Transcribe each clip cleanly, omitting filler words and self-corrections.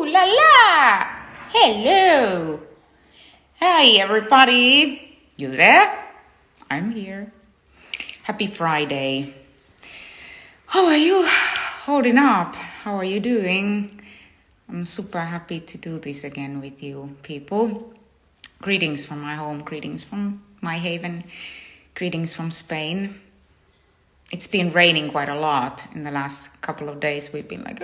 Ooh la la! Hello! Hi everybody! You there? I'm here. Happy Friday. How are you holding up? How are you doing? I'm super happy to do this again with you people. Greetings from my home, greetings from my haven, greetings from Spain. It's been raining quite a lot in the last couple of days. We've been like,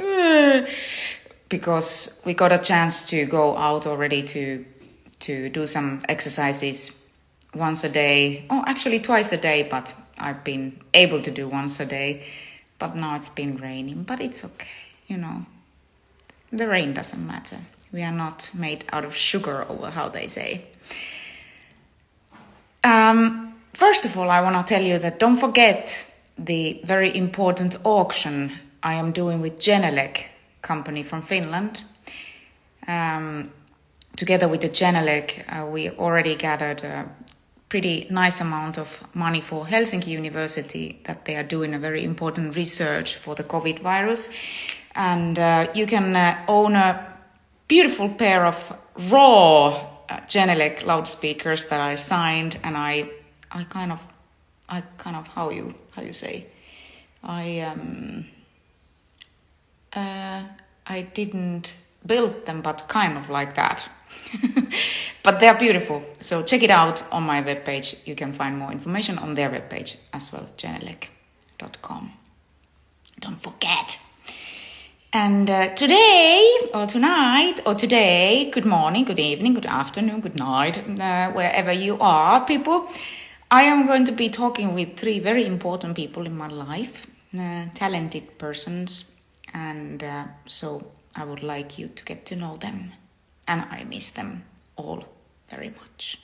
because we got a chance to go out already to do some exercises once a day. Oh, actually twice a day, but I've been able to do once a day. But now it's been raining, but it's okay, you know. The rain doesn't matter. We are not made out of sugar, or how they say. First of all, I want to tell you that don't forget the very important auction I am doing with Genelec company from Finland. Together with the Genelec, we already gathered a pretty nice amount of money for Helsinki University, that they are doing a very important research for the COVID virus. And you can own a beautiful pair of raw Genelec loudspeakers that I signed, and I kind of how you say, I didn't build them, but kind of like that. But they're beautiful, so check it out on my webpage. You can find more information on their webpage as well, genelec.com. Don't forget. And today, or tonight, or today, good morning, good evening, good afternoon, good night, wherever you are, people, I am going to be talking with three very important people in my life, talented persons, and so I would like you to get to know them, and I miss them all very much.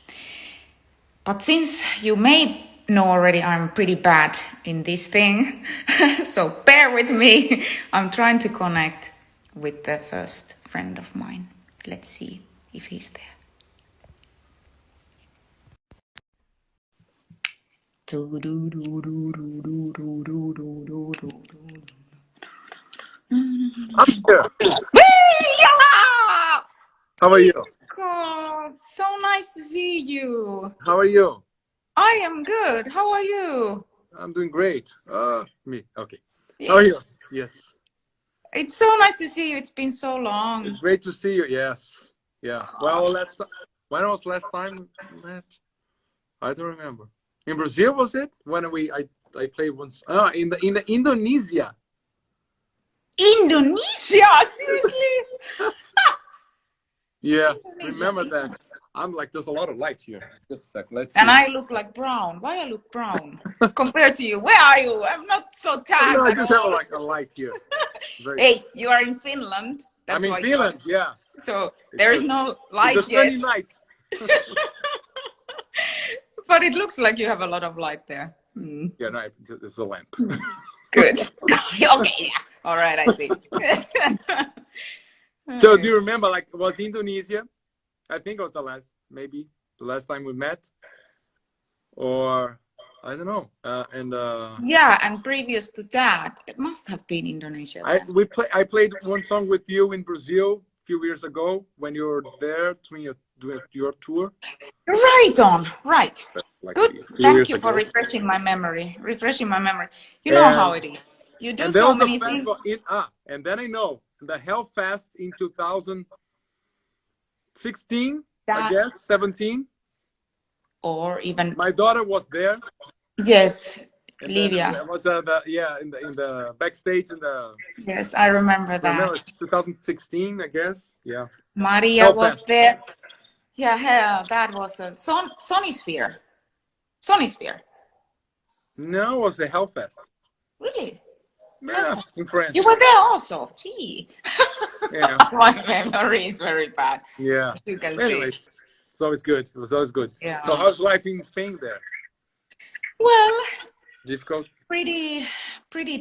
But since you may know already, I'm pretty bad in this thing, so bear with me. I'm trying to connect with the first friend of mine. Let's see if he's there. I'm here. How are you? God, so nice to see you. How are you? I am good. How are you? I'm doing great. Me. Okay. Yes. How are you? Yes. It's so nice to see you. It's been so long. It's great to see you. Yes. Yeah. Well, when was last time we met? I don't remember. In Brazil, was it? When I played once. In the Indonesia. Indonesia? Seriously? Yeah. Indonesia. Remember that. I'm like, there's a lot of light here. Just a second. Let's see. And I look like brown. Why I look brown compared to you? Where are you? I'm not so tan. No, I just have like a light here. Hey, you are in Finland. That's I'm in Finland. Yeah. So there is no light yet. It's a sunny night. But it looks like you have a lot of light there. Mm. Yeah, no, it's a lamp. Good. Okay, yeah. All right, I see. So do you remember, like, it was Indonesia? I think it was the last time we met, or I don't know. Yeah, and previous to that, it must have been Indonesia. I played one song with you in Brazil a few years ago when you were there doing your tour. Right on, right. Like good. Thank you for refreshing my memory. You know how it is. You do so many things. And then I know the Hellfest in 2016, I guess, 17. Or even my daughter was there. Yes, Livia. It was in the backstage in the. Yes, I remember that. Remember 2016, I guess. Yeah. Maria was there. Yeah, that was a Sonisphere. No, it was the Hellfest. Really? Yeah, in France. You were there also. Gee. Yeah. My memory is very bad. Yeah. You can Anyways, see. It's always good. It was always good. Yeah. So how's life in Spain there? Well, difficult. Pretty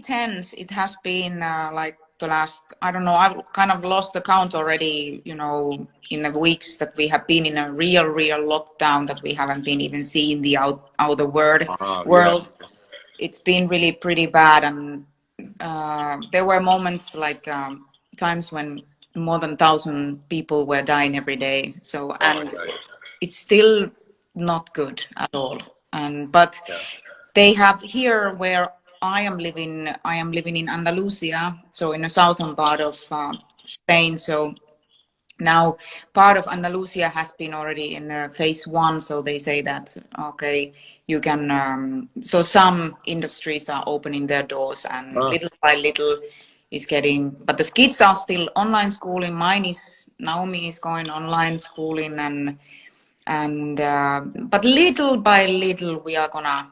tense. It has been like the last, I don't know, I've kind of lost the count already, you know, in the weeks that we have been in a real lockdown, that we haven't been even seeing the outer world. Yeah. It's been really pretty bad, and there were moments like times when more than 1,000 people were dying every day. So, Oh, and yeah, it's still not good at all. And but yeah. they have here where I am living in Andalusia, so in the southern part of Spain. So now part of Andalusia has been already in phase one, so they say that okay, you can. So some industries are opening their doors, and Oh, little by little is getting. But the kids are still online schooling. Mine is Naomi is going online schooling, and but little by little we are gonna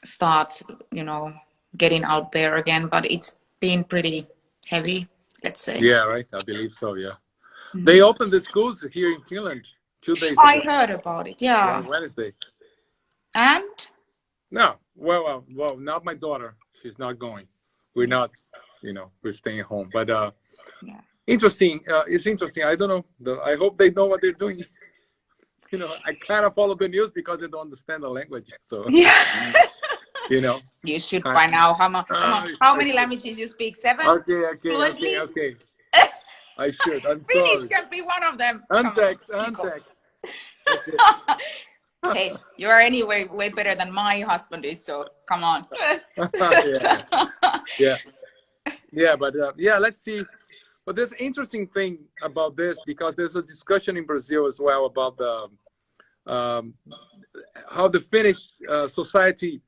start, you know, getting out there again. But it's been pretty heavy, let's say. yeah, right. I believe so. Yeah. They opened the schools here in Finland 2 days I ago. heard about it, Yeah, on yeah. Wednesday. And No, well, not my daughter. She's not going. We're not, we're staying at home. But yeah. interesting. It's interesting. I don't know. I hope they know what they're doing. I kind of follow the news because I don't understand the language. So, Yeah. you know. You should I, by now. Come on. How many okay, languages you speak? 7 okay. fluently? I should. I'm Finnish sorry. can be one of them. Come on, Antex, Kiko. antex. Okay. Hey, you are anyway way better than my husband is, so come on. Yeah, yeah, yeah. But yeah, let's see. But there's an interesting thing about this because there's a discussion in Brazil as well about the how the Finnish society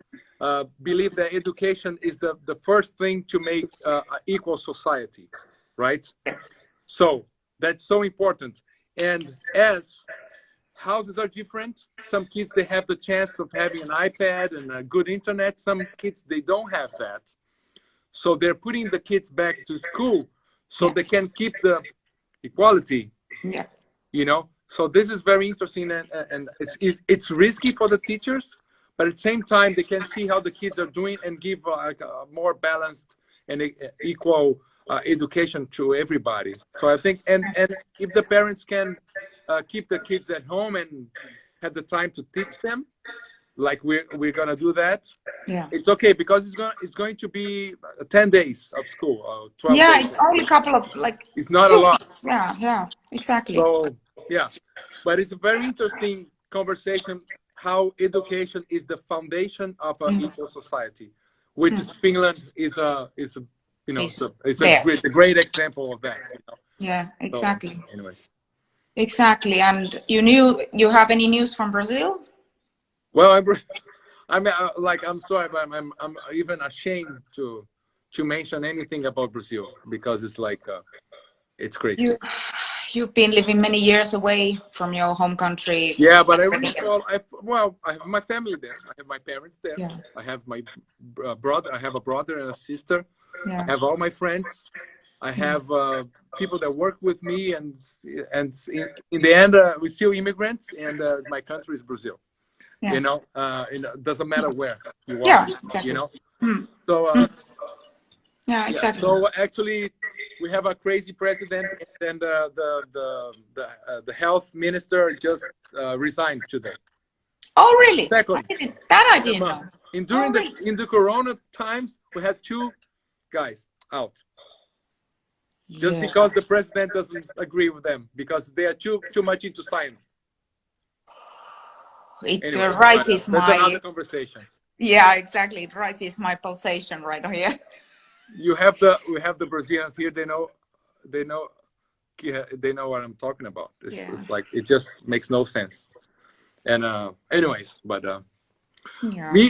believe that education is the first thing to make an equal society, right? So that's so important. And as houses are different, some kids they have the chance of having an iPad and a good internet. Some kids they don't have that. So they're putting the kids back to school so Yeah. they can keep the equality, Yeah. So this is very interesting, and it's risky for the teachers, but at the same time they can see how the kids are doing and give like a more balanced and equal education to everybody. So I think, and if the parents can keep the kids at home and have the time to teach them, like we're gonna do that, Yeah. it's okay because it's going to be 10 days of school, 12 Yeah, days. it's only a couple of like It's not a 2 weeks. lot. Yeah, yeah, exactly. So yeah, but it's a very interesting conversation how education is the foundation of an Mm. equal society, which is Finland is a It's it's there. a great example of that. Yeah, So exactly. anyway, Exactly. And you have any news from Brazil? well, I'm like I'm sorry, but I'm even ashamed to mention anything about Brazil because it's like it's crazy. You you've been living many years away from your home country. Yeah, but I really fall. I have my family there. I have my parents there. Yeah. I have my brother. I have a brother and a sister. I Yeah. have all my friends. I have people that work with me, and in the end, we're still immigrants, and my country is Brazil. Yeah. It doesn't matter where you are. Yeah, exactly. So Yeah, yeah. exactly. So actually, we have a crazy president, and the health minister just resigned today. Oh, really? Second, I didn't know. in Oh, during really? in the Corona times, we had 2 guys out just Yeah. because the president doesn't agree with them because they are too much into science. It Anyway, rises that's my another conversation. yeah, exactly. It rises my pulsation right here. We have the Brazilians here. They know yeah, they know what I'm talking about. Yeah. It's like it just makes no sense. And anyways, but Yeah. me,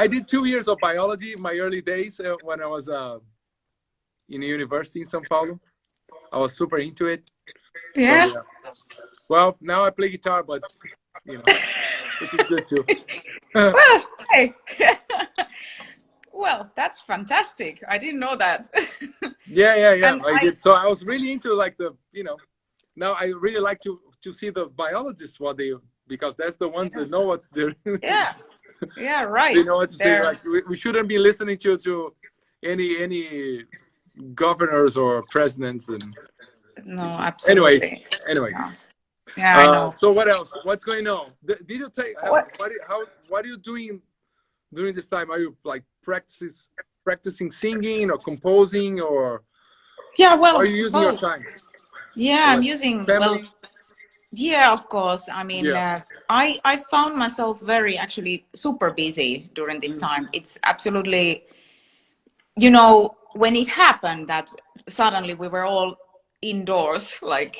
I did 2 years of biology in my early days when I was in the university in São Paulo. I was super into it. Yeah. So, well, now I play guitar, but which is good too. Well, hey. Well, that's fantastic. I didn't know that. Yeah. And I did. So I was really into like now I really like to see the biologists because that's the ones that know what they're. Yeah. Yeah, right. They know what to say. Like we shouldn't be listening to any governors or presidents and. No, absolutely. Anyways. Yeah, I know. So what else? What's going on? Did you take What? what are you doing during this time? Are you like practicing singing or composing or Yeah, How are well, you using your both. time? Yeah, I'm Like using, well, family? yeah, of course. I mean, Yeah. I found myself very actually super busy during this Mm. time. It's absolutely, you know, when it happened that suddenly we were all indoors, like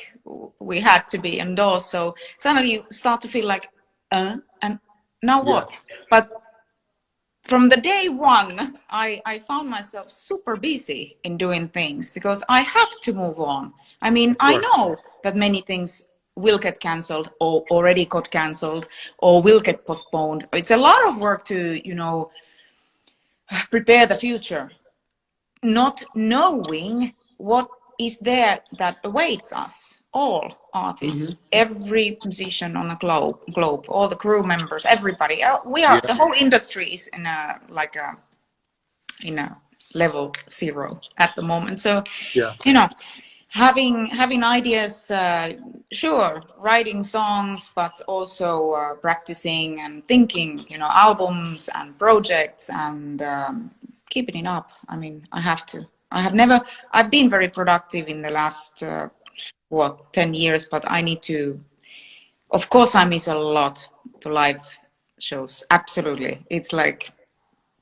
we had to be indoors. So suddenly you start to feel like, and now Yeah. what? But from the day one, I found myself super busy in doing things because I have to move on. I mean, I Sure. know that many things will get cancelled or already got cancelled or will get postponed. It's a lot of work to, you know, prepare the future, not knowing what is there that awaits us, all artists, Hmm. every musician on the globe, all the crew members, everybody. We are, Yeah. the whole industry is in a, like a, in a level zero at the moment. So, Yeah. you know, having ideas, sure, writing songs, but also practicing and thinking, you know, albums and projects and keeping it up. I mean, I have to. I have never. I've been very productive in the last what 10 years, but I need to. Of course, I miss a lot the live shows. Absolutely, it's like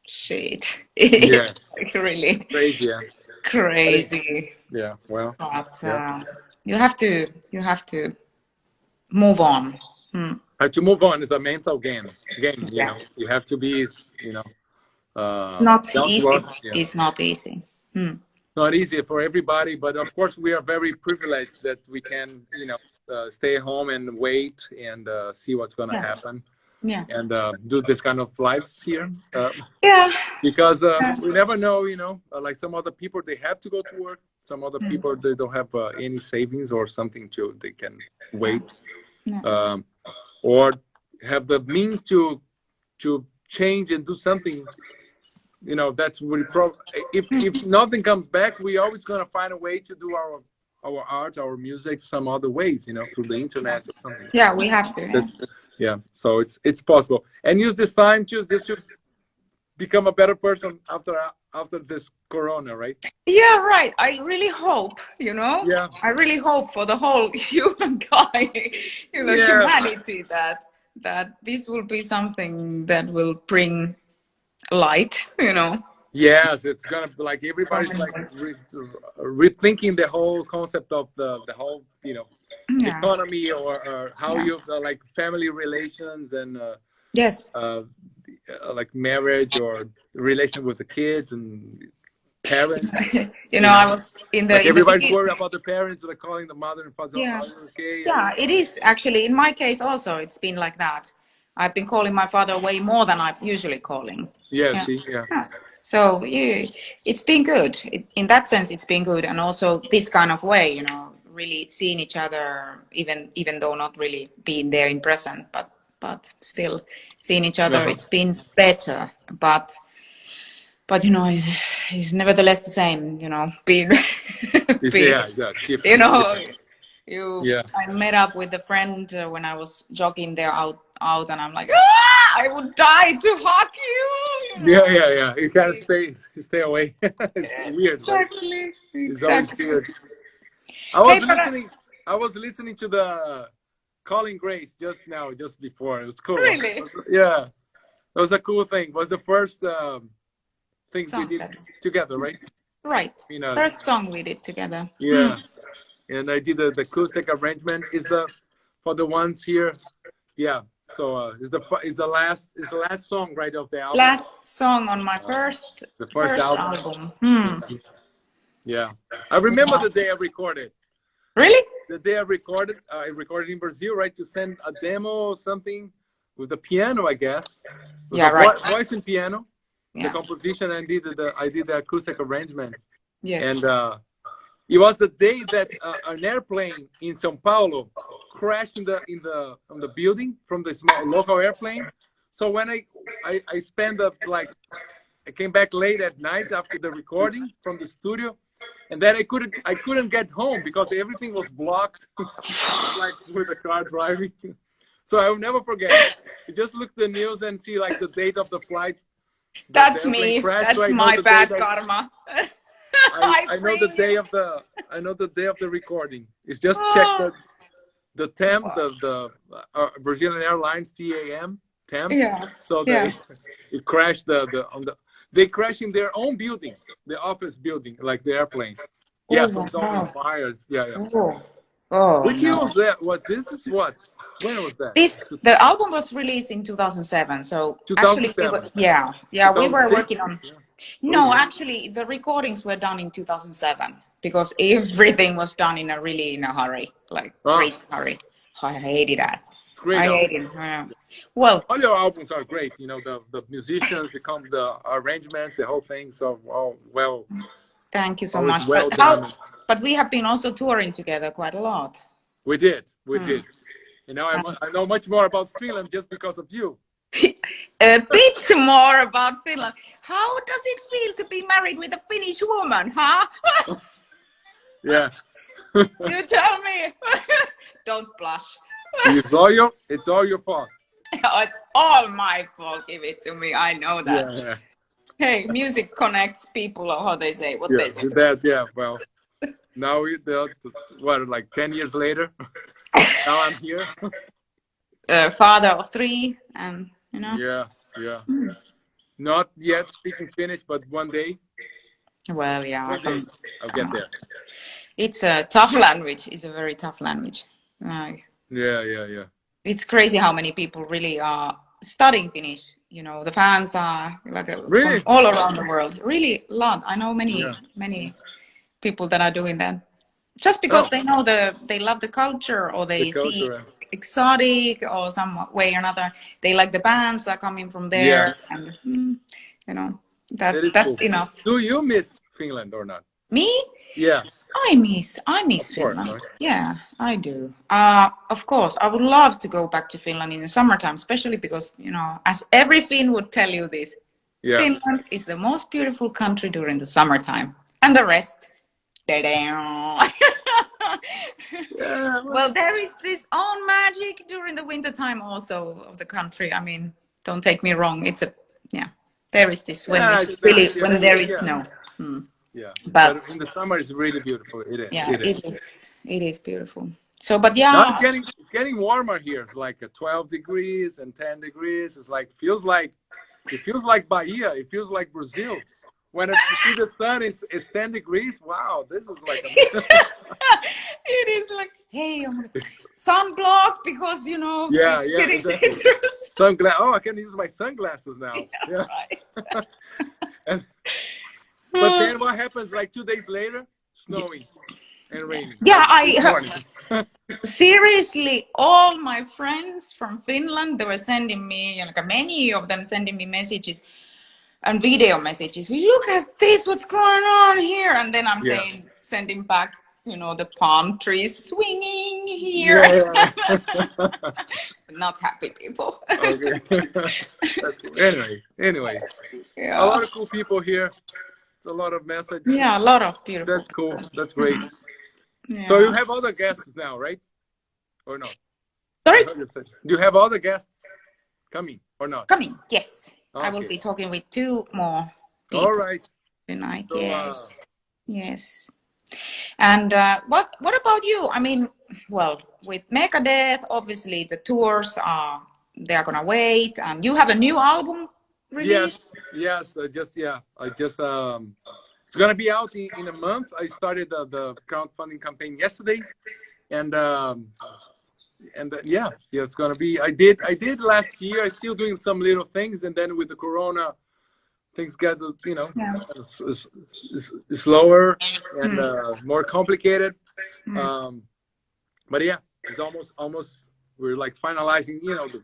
shit. Yeah. It's like really Crazy. Yeah. But crazy. yeah. Well. But Yeah. you have to move on. Hmm. To move on is a mental game. Game. You Yeah, know, you have to be, you know, not down to easy. earth. Yeah. It's not easy. Hmm. Not easy for everybody, but of course we are very privileged that we can, you know, stay home and wait and see what's going to Yeah, happen yeah, and do this kind of lives here. yeah, Because yeah, we never know, you know, like some other people, they have to go to work. Some other people, they don't have any savings or something to, they can yeah, wait yeah. um, or have the means to change and do something. You know, that's really if nothing comes back, we always gonna find a way to do our art, our music, some other ways, you know, through the internet or something. Yeah, we have to. Yeah. That's yeah. So it's possible, and use this time to just to become a better person after this corona, right? Yeah, right. I really hope, you know, Yeah. I really hope for the whole humankind, you know, Yeah. humanity that this will be something that will bring light, you know, Yes, it's gonna be like so everybody's many like ways. rethinking the whole concept of the whole, you know, Yeah. economy or how Yeah. you like family relations and Yes. uh, like marriage or relation with the kids and parents. You know, You I know, was in like the everybody's beginning. worried about the parents, like calling the mother and father. Yeah. Are you okay? Are Yeah, you? it is actually in my case also. It's been like that. I've been calling my father way more than I'm usually calling. Yeah. Yeah. See. Yeah. Yeah. So yeah, it's been good. In that sense, it's been good, and also this kind of way, you know, really seeing each other, even though not really being there in present, but still seeing each other. Uh-huh. It's been better, but you know, it's nevertheless the same. You know, being being Yeah. Yeah. It's you different. It's know, different. you Yeah. I met up with a friend when I was jogging there out, and I'm like, ah, I would die to hug you, you Yeah. know. Yeah. Yeah. You gotta stay away. It's weird, right? Exactly, It's always exactly. weird. I Hey, was but listening. I was listening to the Calling Grace just now, just before. It was cool. really, Yeah, it was a cool thing. It was the first thing we song did that together, right? right, You know, first song we did together. Hmm. yeah. And I did the acoustic arrangement. Is the for the ones here? Yeah. So it's the last song right of the album. Last song on my first The first first album. album. Hmm. Yeah. I remember Yeah. the day I recorded. Really? The day I recorded in Brazil, right? To send a demo or something with the piano, I guess, with Yeah. a Right. voice and piano. The Yeah. composition and I did the acoustic arrangement, Yes. and it was the day that an airplane in São Paulo crashed on the building from the small local airplane. So when I spent like I came back late at night after the recording from the studio, and then I couldn't get home because everything was blocked, like with the car driving. So I will never forget. You just look the news and see like the date of the flight, the That's airplane me. crashed. So That's I know my the date. bad karma. I know the day of the recording. It's just check the TAM, the Brazilian Airlines TAM. Yeah. So Yeah. it crashed they crashed in their own building, the office building, like the airplane. Yeah, Oh so my it's all on God. fire. Yeah. Oh. Oh Which year no. was that? When was that? The album was released in 2007. So actually, 2007. we were 2006? working on. Yeah. No, Oh, actually, the recordings were done in 2007 because everything was done in a hurry, like oh, crazy hurry. I hated that. it's great I album. hated. Well, All your albums are great. You know, the musicians become the arrangements, the whole thing. So, well, thank you so always much. well done. But we have been also touring together quite a lot. We did. And now I know much more about Finland just because of you. A bit more about Finland. How does it feel to be married with a Finnish woman, huh? Yeah. You tell me. Don't blush. It's all your fault. It's all my fault. Give it to me. I know that. Yeah. Hey, music connects people, or how they say, what they say. Well, now like 10 years later, now I'm here. Father of 3, and you know. Yeah. Not yet speaking Finnish, but one day. Well, yeah, I'll get there. It's a tough language. It's a very tough language. Yeah. It's crazy how many people really are studying Finnish. You know, the fans are like Really? from all around the world. Really, a lot. I know Yeah. many people that are doing that just because they know they love the culture, or they see exotic, or some way or another. They like the bands that are coming from there, and you know that's cool. enough. Do you miss Finland or not? Me? Yeah. I miss Finland. Course, right? Yeah, I do. Of course, I would love to go back to Finland in the summertime, especially because, you know, as every Finn would tell you this, Finland is the most beautiful country during the summertime. And the rest, ta-da. Well, there is this own magic during the wintertime also of the country. I mean, don't take me wrong. There is this when there is snow. Yeah, but in the summer it's really beautiful. It is. Yeah, it is beautiful. So, but yeah, now it's getting warmer here. It's like 12 degrees and 10 degrees. It's like it feels like Bahia. It feels like Brazil. When I see the sun is 10 degrees, wow, this is like it is like, hey, I'm gonna sunblock because you know. Exactly. Sunglasses. Oh, I can use my sunglasses now. Yeah. Right. But then what happens? Like 2 days later, snowing and raining. Yeah, seriously, all my friends from Finland, they were sending me, like many of them sending me messages and video messages. Look at this, what's going on here? And then I'm sending back, you know, the palm trees swinging here. Yeah. Not happy people. Okay. Anyway, a lot of cool people here. A lot of messages. Yeah, a lot of beautiful. That's cool. That's great. Yeah. So you have other guests now, right? Or no? Sorry? Do you have other guests coming or not? Coming, yes. Okay. I will be talking with 2 more people. All right. Tonight, so, yes. Yes. And what about you? I mean, well, with Megadeth, obviously the tours they're gonna wait, and you have a new album released. Yes. I just it's gonna be out in a month. I started the crowdfunding campaign yesterday, and it's gonna be. I did last year. I'm still doing some little things, and then with the Corona, things got slower and more complicated. But yeah, it's almost we're like finalizing, you know, the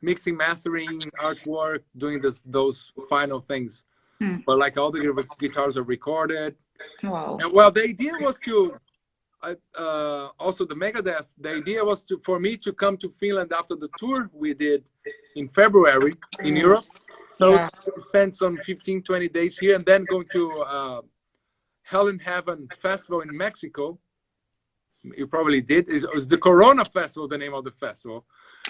mixing, mastering, artwork, doing those final things. But like all the guitars are recorded. Wow. And well, the idea was to also the Megadeth. The idea was for me to come to Finland after the tour we did in February in Europe. So spend some 15-20 days here and then go to Hell in Heaven Festival in Mexico. You probably did. It was the Corona Festival, the name of the festival.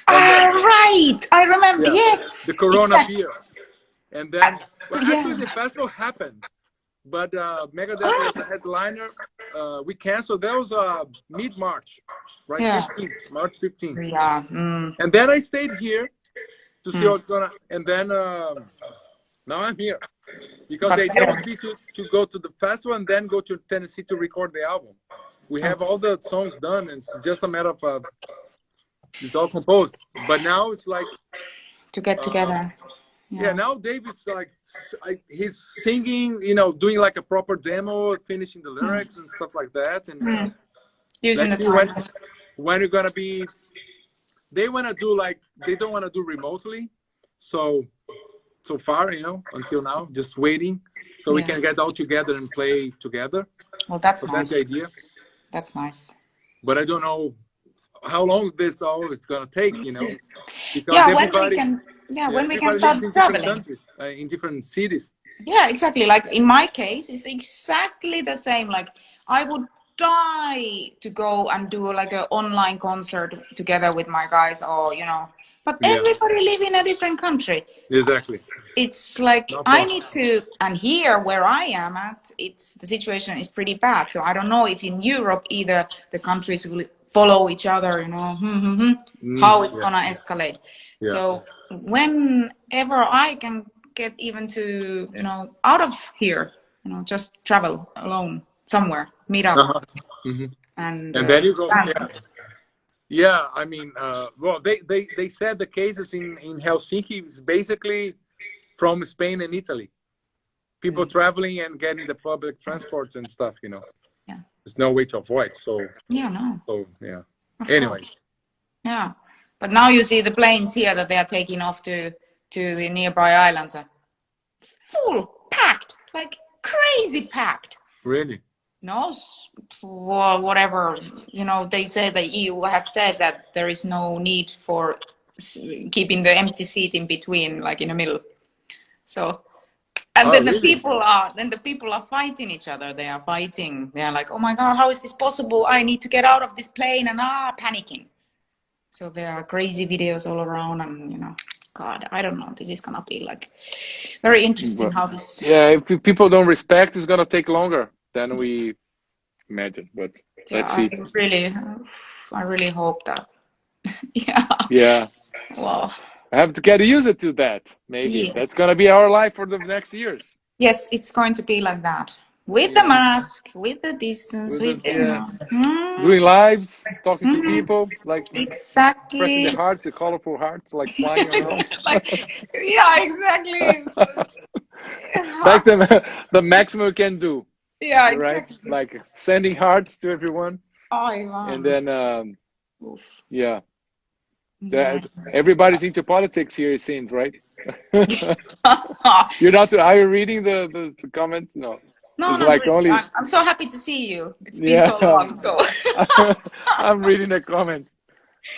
Right, I remember. Yes, the Corona beer. And then actually the festival happened, but Megadeth was the headliner. We canceled. That was mid-March, right? Yeah. 15th, March 15th. Yeah. And then I stayed here to see what's gonna. And then now I'm here because But the idea better. would be to go to the festival and then go to Tennessee to record the album. We have all the songs done, and it's just a matter of it's all composed. But now it's like To get together. yeah. Now Dave is like he's singing, you know, doing like a proper demo, finishing the lyrics and stuff like that. And Using let's the see time. when you're gonna be. They want to do like they don't want to do remotely, so far, you know, until now, just waiting so we can get all together and play together. Well, that's So nice. that's the idea. That's nice. But I don't know how long this all is gonna take, you know, because Yeah, everybody, when we can everybody start lives in different traveling. countries, in different cities. Yeah, exactly. Like in my case, it's exactly the same. Like I would die to go and do like an online concert together with my guys, or you know. But Yeah. everybody live in a different country. Exactly. It's like No I problem. need to, and here where I am at, it's the situation is pretty bad. So I don't know if in Europe either the countries will follow each other, you know, how it's gonna escalate. Yeah. So whenever I can get even to, you know, out of here, you know, just travel alone somewhere, meet up, and then you go. dance. Yeah, I mean, well, they said the cases in Helsinki is basically from Spain and Italy. People traveling and getting the public transports and stuff, you know. Yeah. There's no way to avoid. So, Yeah, no. so yeah. Of Anyway. course. Yeah. But now you see the planes here that they are taking off to the nearby islands are full, packed, like crazy packed. Really? No, whatever, you know, they say the EU has said that there is no need for keeping the empty seat in between, like in the middle. So, and then really? the people are fighting each other. They are fighting. They are like, oh my God, how is this possible? I need to get out of this plane, and panicking. So there are crazy videos all around, and you know, God, I don't know. This is gonna be like very interesting how this. Yeah, if people don't respect, it's gonna take longer than we imagine. But let's see. I really hope that. Yeah. Yeah. Wow. I have to get used to that. Maybe that's gonna be our life for the next years. Yes, it's going to be like that. With the mask, with the distance, doing lives, talking to people, like exactly pressing the hearts, the colorful hearts, like flying around. yeah, exactly. That's the maximum we can do. Yeah, right? exactly. Like sending hearts to everyone. Wow. And then yeah. Everybody's into politics here, it seems, right? You're not. Are you reading the comments? No. No, it's not like really. only. I'm so happy to see you. It's been so long. So I'm reading the comments.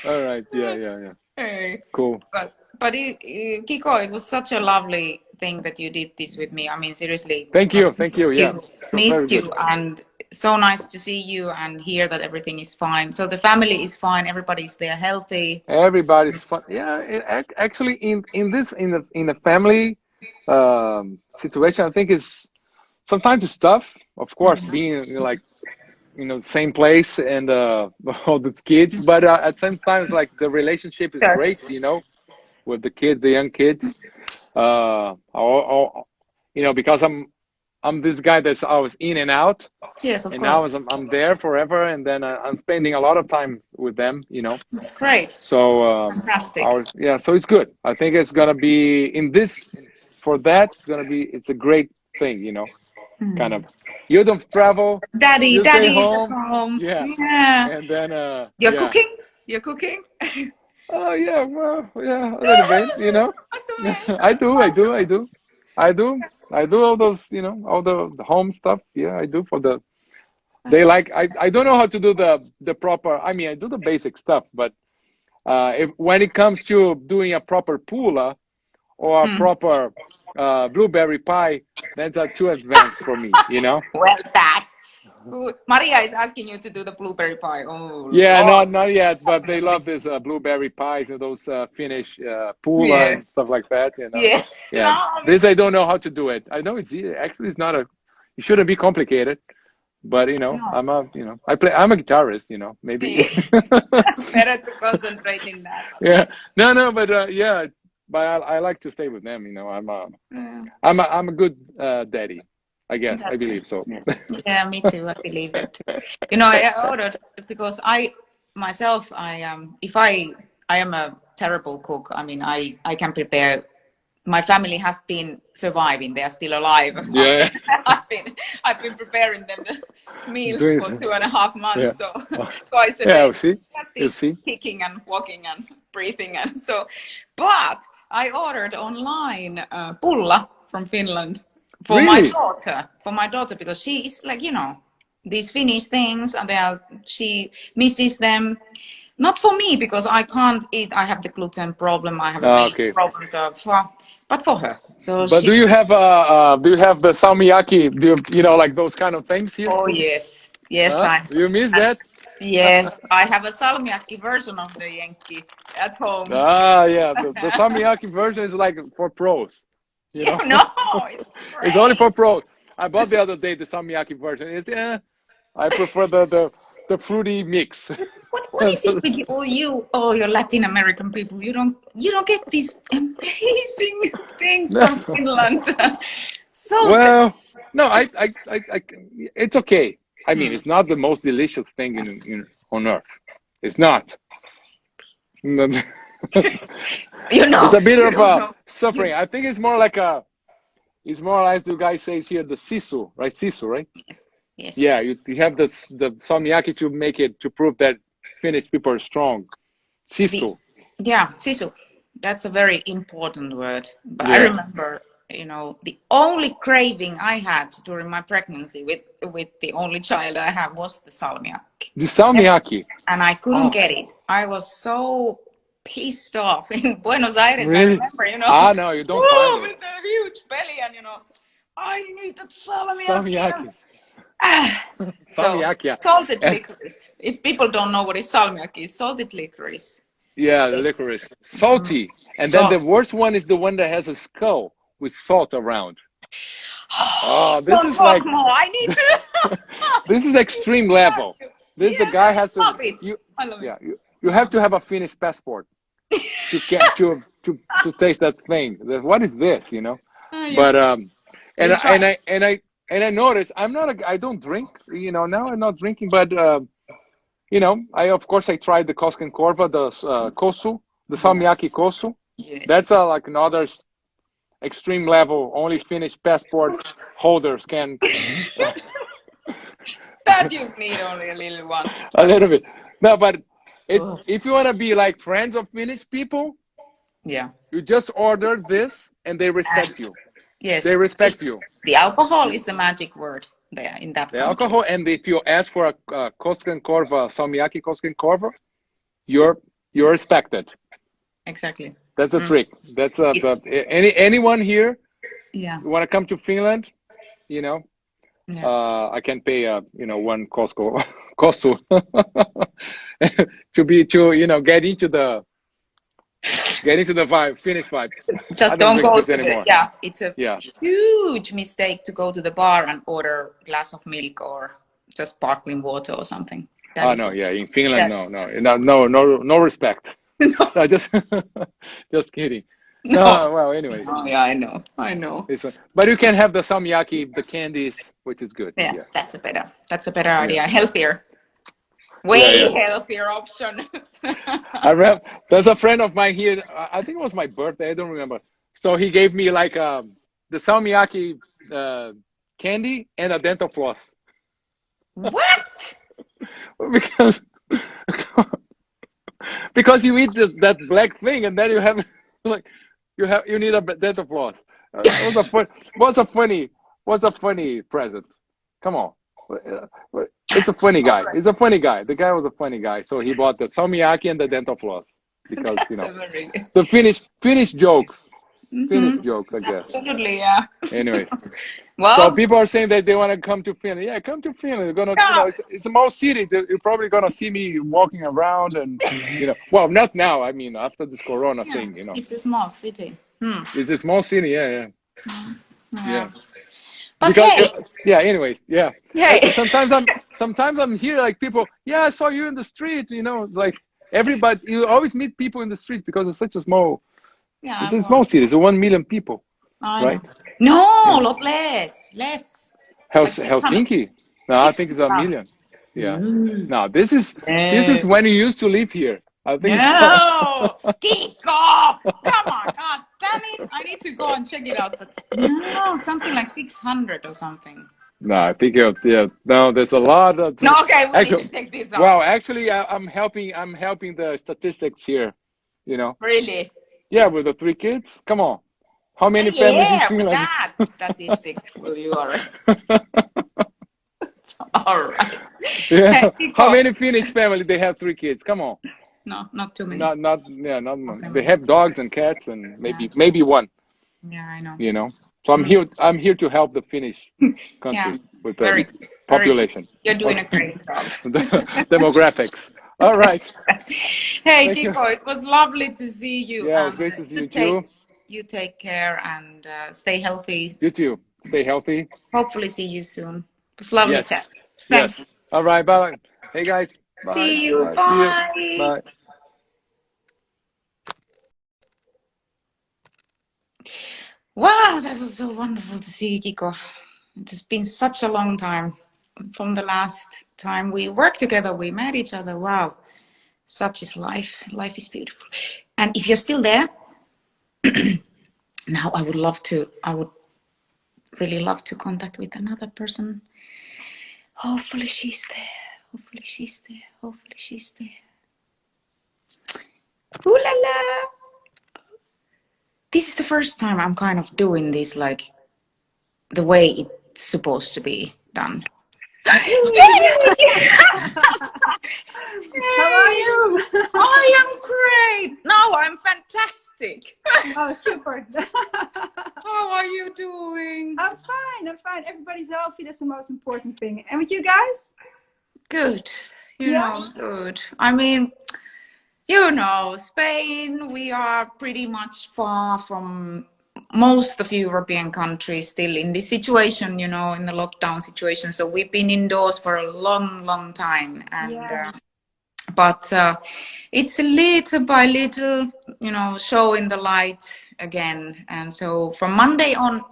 All right. Yeah. Hey. Cool. But Kiko, it was such a lovely thing that you did this with me. I mean, seriously. Thank you. Yeah. Missed you, and so nice to see you and hear that everything is fine. So the family is fine. Everybody's there, healthy. Everybody's fine. Yeah. Actually, in the family situation, I think is sometimes it's tough. Of course, being like same place and all the kids, but at the same time, it's like the relationship is great. With the kids, the young kids. Because I'm this guy that's always in and out. Yes, of and course. now I'm there forever, and then I'm spending a lot of time with them. It's great. So fantastic. So it's good. I think it's gonna be it's a great thing. Kind of. You don't travel. Daddy stay is home. at home. Yeah. And then You're cooking. You're cooking. Oh yeah, well, yeah, a little bit. I do all those, all the home stuff. Yeah, I do for the. They like. I don't know how to do the proper. I mean, I do the basic stuff, but when it comes to doing a proper pula or a proper blueberry pie, that's too advanced for me. Well, that. Maria is asking you to do the blueberry pie. Oh. Yeah, not yet, but they love this blueberry pies and those Finnish pula and stuff like that. Yeah. Yeah. This I don't know how to do it. I know it's easy. Actually, it's not it shouldn't be complicated. But No. I'm a guitarist. Maybe. Better to concentrate in that. Yeah. No. But yeah. But I like to stay with them. Yeah. I'm a good daddy. I guess. I That's it. believe so. Yeah. Yeah, me too. I believe it too. I ordered because I myself, if I am a terrible cook. I mean, I can prepare. My family has been surviving; they are still alive. After Yeah. I've been preparing them the meals Doing. for 2.5 months, Yeah. so Oh, twice a yeah. day. You see. They're You still see. kicking and walking and breathing, and so. But I ordered online pulla from Finland for my Really? daughter. For my daughter, because she is like these Finnish things, and she misses them. Not for me because I can't eat. I have the gluten problem. I have a Ah, milk okay. problem. So but for her. So But she. do you have the salmiakki? Like those kind of things here? Oh yes, yes Huh? I. You miss And that? yes, I have a salmiakki version of the Yankee at home. Ah, yeah. The salmiakki version is like for pros. You Yeah, know, no, it's it's only great. for pros. I bought the other day the salmiakki version. I prefer the fruity mix. What is it with all your Latin American people? You don't get these amazing things No. from Finland. So Well, no, it's okay. I mean, hmm. it's not the most delicious thing on earth. It's not. It's a bit You of don't a know. suffering. I think it's more like the guy says here, the sisu, right? Sisu, right? Yes, yes. Yeah, you have the salmiakki to prove that Finnish people are strong. The Sisu. Yeah, sisu. That's a very important word. But I Yeah. remember, the only craving I had during my pregnancy with the only child I have was the salmiakki. The salmiakki. And I couldn't Oh, get it. I was so pissed off in Buenos Aires. I really? remember, Ah, no, you don't find it. with the huge belly, and I need that salmiakki. Salmiakki. So Salmiakki. Yeah. salted Eh, licorice. If people don't know what is salmiakki, it's salted licorice. yeah, the licorice. Salty. And then Salt. the worst one is the one that has a skull with salt around. Oh, this Don't is talk like more. I need to. this is extreme level. This the Yes, guy has love to it. you I love it. yeah, you have to have a Finnish passport to get to taste that thing. What is this, You But and you I try. and I and I and I notice I don't drink, now I'm not drinking, but I of course I tried the Kosken Korva, the kosu, the Yeah. salmiakki kosu. That's Yes. like another extreme level. Only Finnish passport holders can That you need only a little one. a But little bit. No, but oh, if you want to be like friends of Finnish people, yeah. you just order this and they respect And you. They yes, respect it's you. the alcohol You is the magic word there in that the country. alcohol, and if you ask for a Kosken Korva, salmiakki Kosken Korva, you're you're respected. Exactly. That's a Mm. trick. That's It, anyone here, yeah. you want to come to Finland, you know, Yeah. I can pay one Costco Kosu to get into the vibe, Finnish vibe. I Just don't don't drink go this to the, anymore. yeah, it's a Yeah. huge mistake to go to the bar and order a glass of milk or just sparkling water or something. That Oh is no, a, yeah. In Finland, that, no respect. no, No, just kidding. No, no. well, anyways, Oh, yeah, I know. this one. But you can have the salmiakki, the candies, which is good. Yeah, Yeah, that's a better yeah, idea. Healthier, yeah, way yeah. healthier option. I remember there's a friend of mine here. I think it was my birthday. I don't remember. So he gave me like the salmiakki uh, candy and a dental floss What? because because you eat that black thing and then you have like you need a dental floss. It was a funny present. Come on. It's a funny All guy. right. He's a funny guy. The guy was a funny guy. So he bought the salmiakki and the dental floss because That's a very the Finnish jokes. Finnish mm-hmm. jokes, I guess. Absolutely, yeah. Anyways, so Well, people are saying that they want to come to Finland. Yeah, come to Finland. You're gonna, yeah, it's a small city. You're probably gonna see me walking around, and well, not now. I mean, after this Corona yeah. thing. It's a small city. Hmm. It's a small city. Yeah, yeah, Yeah. yeah. But because hey, yeah. Anyways, yeah. hey. Sometimes I'm here like people. Yeah, I saw you in the street. You know, like everybody. You always meet people in the street because it's such a small. Yeah, It's a small city. It's 1 million people, I know. right? No, Yeah. lot less, like 600, Helsinki. No, I think it's a 600,000. million. Yeah. No, No, this is no, when you used to live here. I think it's. no, Kiko, come on, God damn it! I need to go and check it out. But no, something like 600 or something. No, I think yeah. No, there's a lot of No, okay, we need to actually. check this out. Wow, actually, I'm helping. I'm helping the statistics here. You know. Really? Yeah, with the 3 kids. Come on. How many families in Yeah, with Finland? that statistics, will you already? All right. Yeah. Hey, How Kiko. many Finnish family they have 3 kids? Come on. No, not too many. Not Of they them. have dogs and cats and Yeah, maybe one, yeah, I know. you know. So Mm. I'm here to help the Finnish Yeah, country with very the good. Very good. population. You're doing a Okay. great job. The demographics. All right. Hey, Thank you. Kiko, it was lovely to see you, Yeah, it was and great to see you you too. take care and stay healthy. You too. Stay healthy. Hopefully, see you soon. It was lovely chat. Yes. Thank Yes. you. All right. Bye. Hey guys. Bye. See you. Bye. See you. Bye. Bye. Wow, that was so wonderful to see you, Kiko. It has been such a long time from the last time we worked together. We met each other. Wow, such is life. Life is beautiful. And if you're still there, now I would really love to contact with another person. Hopefully she's there. Hopefully she's there. Hopefully she's there. Ooh la la! This is the first time I'm kind of doing this like the way it's supposed to be done. How are you? I am great. No, I'm fantastic. Oh, super. How are you doing? I'm fine. I'm fine. Everybody's healthy. That's the most important thing. And with you guys? Good. Yeah. Good. I mean, you know, Spain, we are pretty much far from most of European countries still in this situation, you know, in the lockdown situation. So we've been indoors for a long, long time. And Yeah. but it's a little by little, you know, showing the light again. And so from Monday on,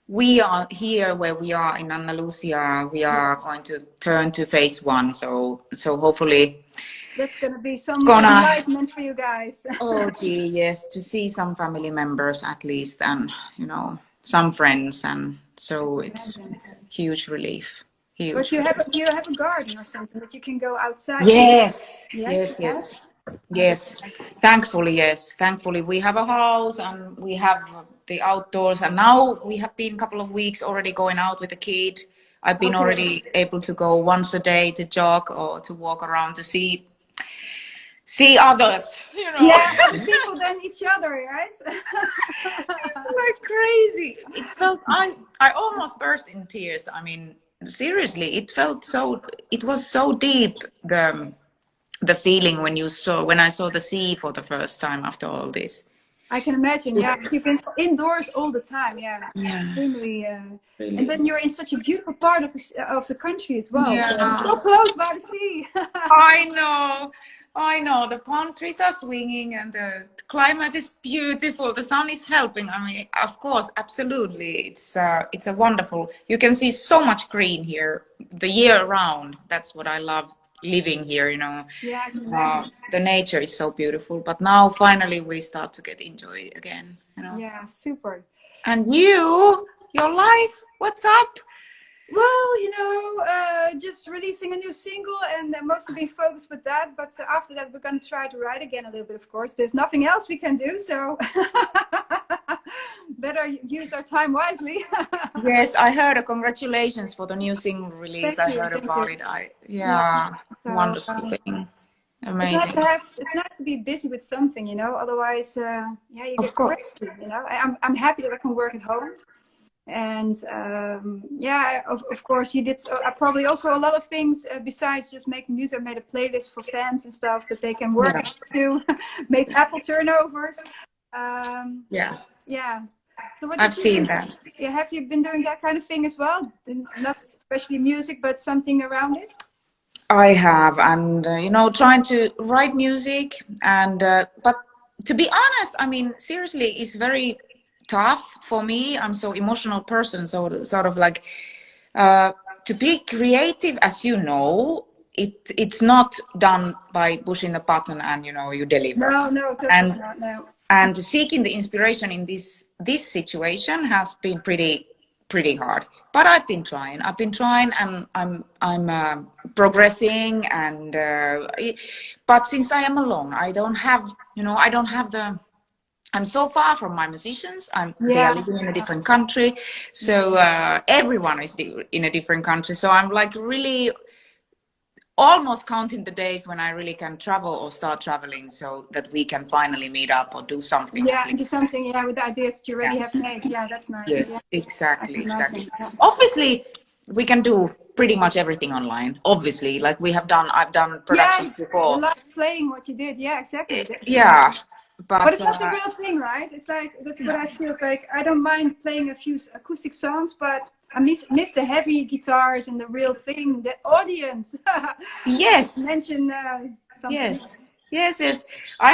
we are here where we are in Andalusia. We are going to turn to phase 1. So hopefully That's gonna be some gonna, enlightenment for you guys. oh gee, yes, to see some family members at least, and you know, some friends, and so it's huge relief. But Huge you relief. have you have a garden or something that you can go outside. Yes, Yes. yes, yes. Yes, thankfully, yes. Thankfully, we have a house and we have the outdoors. And now we have been a couple of weeks already going out with the kid. I've been Okay. already able to go once a day to jog or to walk around to see others, you know. Yeah, other people than each other, right? It's like crazy. It felt I almost burst in tears. I mean, seriously, it was so deep the feeling when I saw the sea for the first time after all this. I can imagine. Yeah, you've been indoors all the time. Yeah, Yeah, extremely. And really. then you're in such a beautiful part of the country as well. Yeah. So close by the sea. I know. I know. The palm trees are swinging and the climate is beautiful. The sun is helping. I mean, of course, absolutely. It's a wonderful. You can see so much green here the year round. That's what I love living here, you know. Yeah, I can imagine. The nature is so beautiful. But now finally we start to get enjoy it again, you know. Yeah, super. And your life, what's up? Well, just releasing a new single and mostly being focused with that. But after that, we're going to try to write again a little bit, of course. There's nothing else we can do, so better use our time wisely. Yes, I heard a congratulations for the new single release. Thank I you. heard Thank about you. it. Yeah. So, Wonderful thing. it's nice Amazing. it's nice to be busy with something, otherwise, you Of get course. crazy, I'm happy that I can work at home. And of course you did probably also a lot of things besides just making music. I made a playlist for fans and stuff that they can work Yeah. to make Apple turnovers. Yeah. Yeah, So what I've did you seen do? that. Yeah, have you been doing that kind of thing as well? Not especially music, but something around it? I have, and you know, trying to write music, and but to be honest, I mean, seriously, it's very tough for me. I'm so emotional person, so sort of like uh, to be creative, as you know, it's not done by pushing a button and you know you deliver. No, no, totally And not. No. and seeking the inspiration in this situation has been pretty hard, but I've been trying and I'm progressing, and but since I am alone, I don't have, you know, I don't have the, I'm so far from my musicians. They are Yeah. living in a different country, so everyone is in a different country, so I'm like really almost counting the days when I really can travel or start traveling, so that we can finally meet up or do something at Yeah, and least. do something, yeah, with the ideas that you already Yeah. have made. Yeah, that's nice. Yeah, Yes, I exactly, can imagine. exactly. Yeah. Obviously, we can do pretty much everything online. Obviously, like I've done Yeah, productions you before. love playing what you did. Yeah, exactly. Yeah, But but it's not the real thing, right? It's like, that's what I feel. It's like, I don't mind playing a few acoustic songs, but I miss the heavy guitars and the real thing, the audience. yes, Mention something. yes, yes, yes. I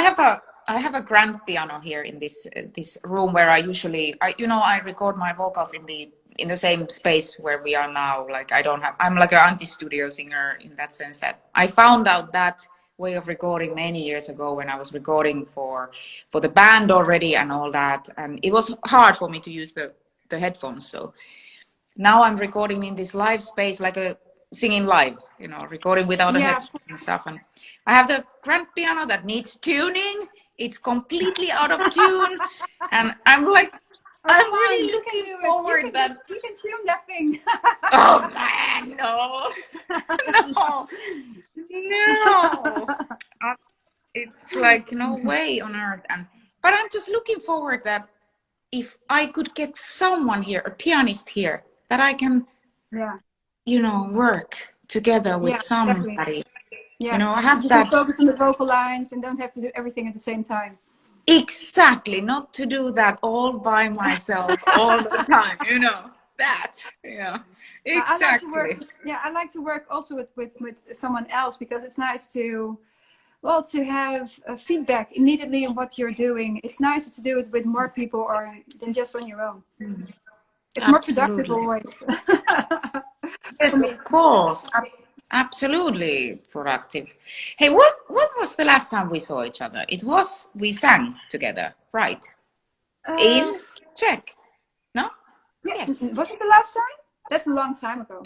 have a grand piano here in this room where I usually, I record my vocals in the same space where we are now. Like I'm like an anti-studio singer in that sense, that I found out that way of recording many years ago when I was recording for the band already and all that, and it was hard for me to use the headphones. So now I'm recording in this live space, like a singing live, recording without a Yeah, headphones and stuff. And I have the grand piano that needs tuning. It's completely out of tune. And I'm like, oh, I'm come on, really you can looking do it. forward that, You can tune that thing. oh man, no, no, no. It's like no way on earth. But I'm just looking forward that if I could get someone here, a pianist here, that I can Yeah, work together with yeah, exactly. somebody. Yeah, I have you can that focus on the vocal lines and don't have to do everything at the same time. exactly, not to do that all by myself all the time, that, yeah, I like to work. exactly. Yeah, I like to work also with someone else, because it's nice to, well, to have feedback immediately on what you're doing. It's nicer to do it with more people or than just on your own. It's more productive Absolutely. always. For Yes, me. of course. Absolutely productive. Hey, what was the last time we saw each other? It was, we sang together, right? Uh, In Czech, no? yeah, Yes. was it the last time? That's a long time ago.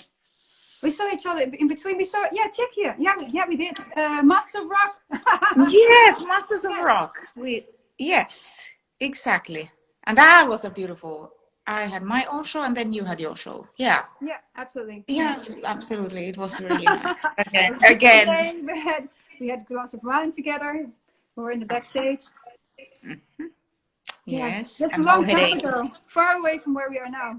We saw each other in between. We saw, yeah, Czechia. Yeah, we did. Master of Rock. Yes, Masters of Yes. Rock. Yes, exactly. And that was a beautiful. I had my own show and then you had your show. Yeah. Yeah, absolutely. Yeah, absolutely. It was really nice. It Again, was a beautiful again. day. We had a glass of wine together. We were in the backstage. Yes, Yes, that's a and no long time headache. ago. Far away from where we are now.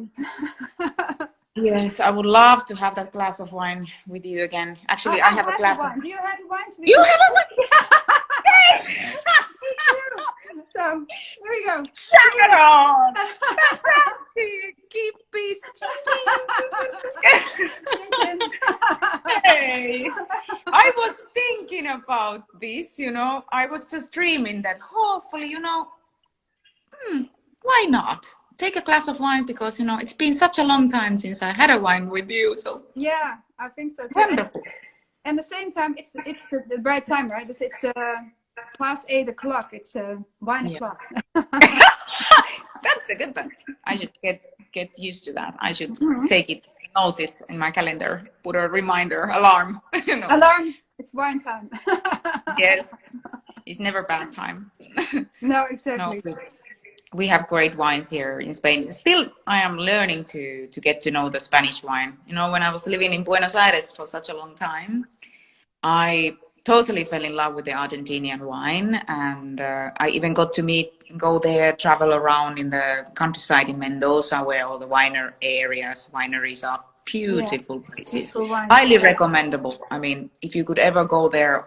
Yes, I would love to have that glass of wine with you again. Actually, I I have a have the glass of. wine. Do you have the wine? So we You can... have a wine? Me too. So here we go. Sharon! Fantastic! Keep peace. Hey, I was thinking about this, I was just dreaming that hopefully, why not? Take a glass of wine because, it's been such a long time since I had a wine with you. So Yeah, I think so too. wonderful. And the same time, it's the right time, right? It's past 8 o'clock. It's wine Yeah. o'clock. That's a good one. I should get used to that. I should take it notice in my calendar, put a reminder, alarm. Alarm. It's wine time. Yes, it's never bad time. No, No, exactly. we have great wines here in Spain. Still, I am learning to get to know the Spanish wine. When I was living in Buenos Aires for such a long time, I totally fell in love with the Argentinian wine, and I even got to go there, travel around in the countryside in Mendoza, where all the wineries are beautiful places, Beautiful wine. highly recommendable. I mean, if you could ever go there,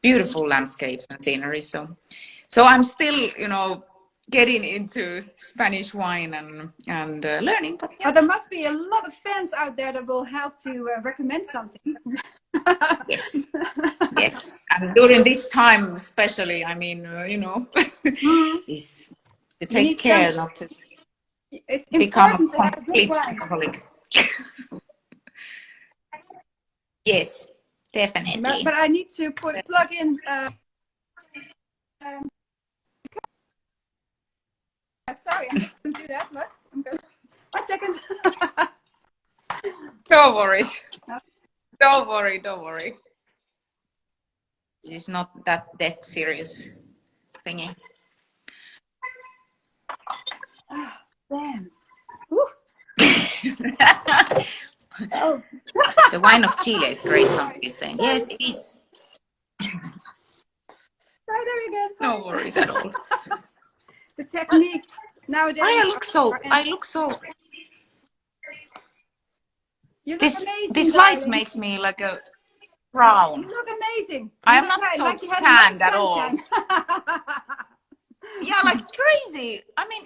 beautiful landscapes and scenery. So I'm still, getting into Spanish wine and learning. But yeah. But there must be a lot of fans out there that will help to recommend something. Yes, yes. And during this time, especially, I mean, you know, is to take care not to it's become a important to have a good complete wine. alcoholic. Yes, definitely. But I need to plug in. Sorry, I'm just going to do that. Look, I'm going. 1 second. Don't worry. Don't worry. Don't worry. It's not that serious thingy. Oh, damn. Oh. The wine of Chile is great, somebody is saying. Yes, it is. Try there again. No worries at all. The technique nowadays. I look so. You look This amazing, light darling. makes me like a brown. You look amazing. I am not so like you had tanned no at all. sunshine. Yeah, like crazy. I mean,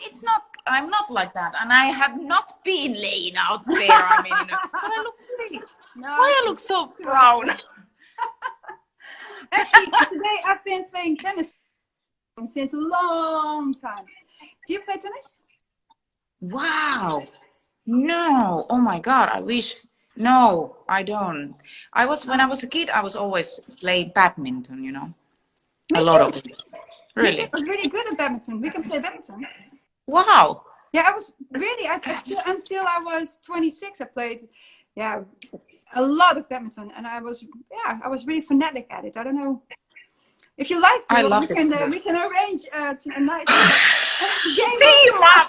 I'm not like that. And I have not been laying out there. I mean, I look really, why I look so brown? Actually, today I've been playing tennis since a long time. Do you play tennis? Wow. No. Oh my God. I wish. No, I don't. When I was a kid, I was always playing badminton, you know. Me a lot too. of it. Really? Me too. I was really good at badminton. We can play badminton. Wow. Yeah, I was really, until I was 26, I played, a lot of badminton. And I was really fanatic at it. I don't know. If you like to, we can arrange a nice game. Team up!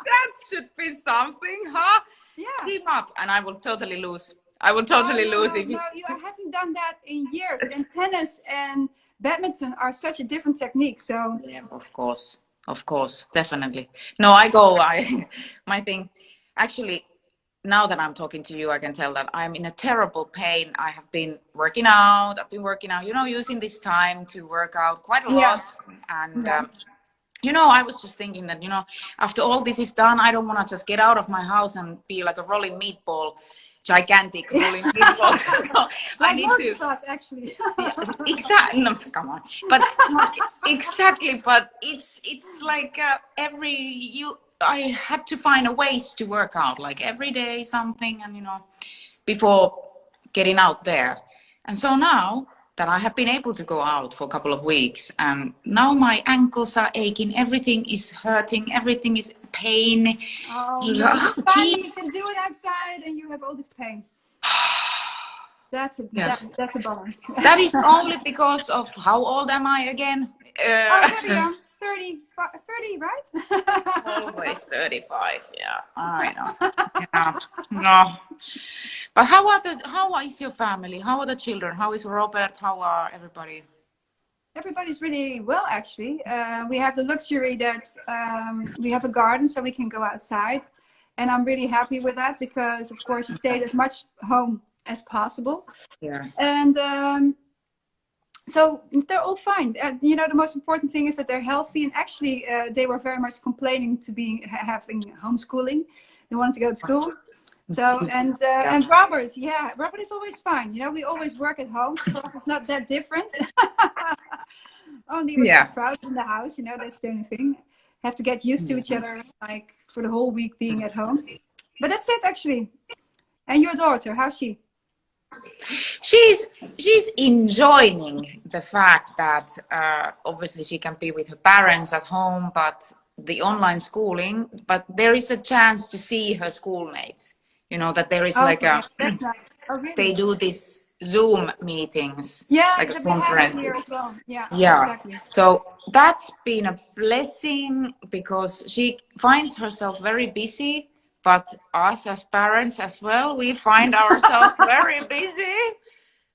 That should be something, huh? Yeah. Team up. And I will totally lose. I will totally lose if you haven't done that in years. And tennis and badminton are such a different technique. So yeah, of course, definitely. No, my thing, actually, now that I'm talking to you, I can tell that I'm in a terrible pain. I've been working out, you know, using this time to work out quite a lot. And, you know, I was just thinking that, you know, after all this is done, I don't want to just get out of my house and be like a rolling meatball. Gigantic rolling meatball. So like I need most to. of us, actually. Exactly. No, come on. But exactly. But it's like I had to find a ways to work out, like every day something, and you know, before getting out there. And so now that I have been able to go out for a couple of weeks, and now my ankles are aching, everything is hurting, everything is pain. Oh, no. Finally, you can do it outside, and you have all this pain. That's a bummer. That is only because of how old am I again? Very young. 30, right? Always 35. Yeah, I know. Yeah, no. But how is your family? How are the children? How is Robert? How are everybody? Everybody's really well, actually. We have the luxury that we have a garden, so we can go outside. And I'm really happy with that because, of course, we stayed as much home as possible. Yeah. And so they're all fine. You know, the most important thing is that they're healthy. And actually, they were very much complaining to having homeschooling. They wanted to go to school. So, and Robert, Robert is always fine. You know, we always work at home. So for us, it's not that different. Only we're proud in the house, you know, that's the only thing. Have to get used to each other, like, for the whole week being at home. But that's it, actually. And your daughter, how's she? She's enjoying the fact that obviously she can be with her parents at home, but the online schooling, but there is a chance to see her schoolmates. You know, that there is that's nice. Really? They do this Zoom meetings, like a conference. Here as well. Yeah, exactly. So that's been a blessing because she finds herself very busy, but us as parents as well, we find ourselves very busy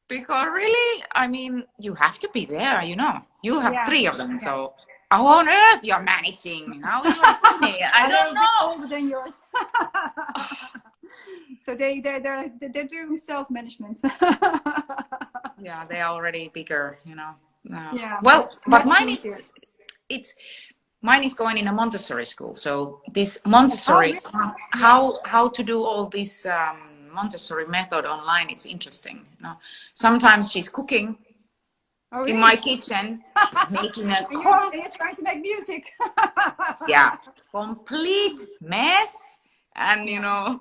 because really, I mean, you have to be there, you know. You have 3 of them, so how on earth you're managing? How you are funny? I don't know. Older than yours. So they're doing self-management. Yeah, they are already bigger, you know. Well, but mine is Mine is going in a Montessori school. So this Oh, Montessori, really? how to do all this Montessori method online, it's interesting. You know, sometimes she's cooking Oh, in my really? kitchen, making a And you're trying to make music. yeah, complete mess, and you Yeah. know,